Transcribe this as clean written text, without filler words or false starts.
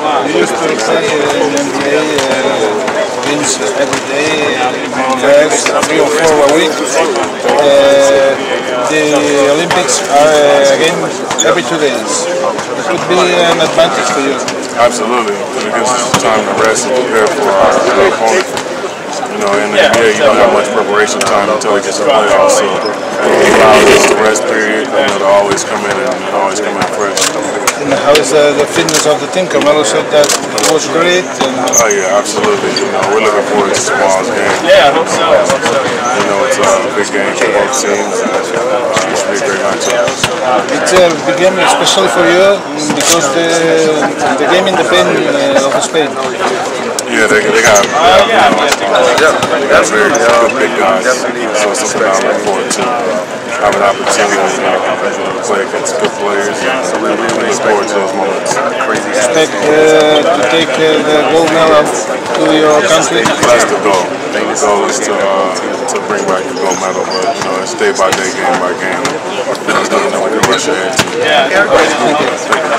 We used to play in NBA games every day, games 3 or 4 a week. The Olympics are again every 2 days. It could be an advantage for you. Absolutely. It gives us time to rest and prepare for our opponent. You know, in the NBA, you don't have much preparation time until it gets to playoffs. So it allows us the rest period, to always come in and always come in fresh. And how is the fitness of the team? Carmelo said that it was great. Oh yeah, absolutely. We're looking forward to tomorrow's game. Yeah, I hope so. It's a big game for both teams. It should be a great matchup. It's a big game, especially for you, because the game in the pen of Spain. Yeah, they got very big guys, so it's something I'm looking forward to. Have an opportunity to play against good players, and we look forward to those moments. Expect to take the gold medal to your country? That's the goal. The goal is to bring back the gold medal, but it's day by day, game by game. There's nothing that we can rush ahead to. Thank you.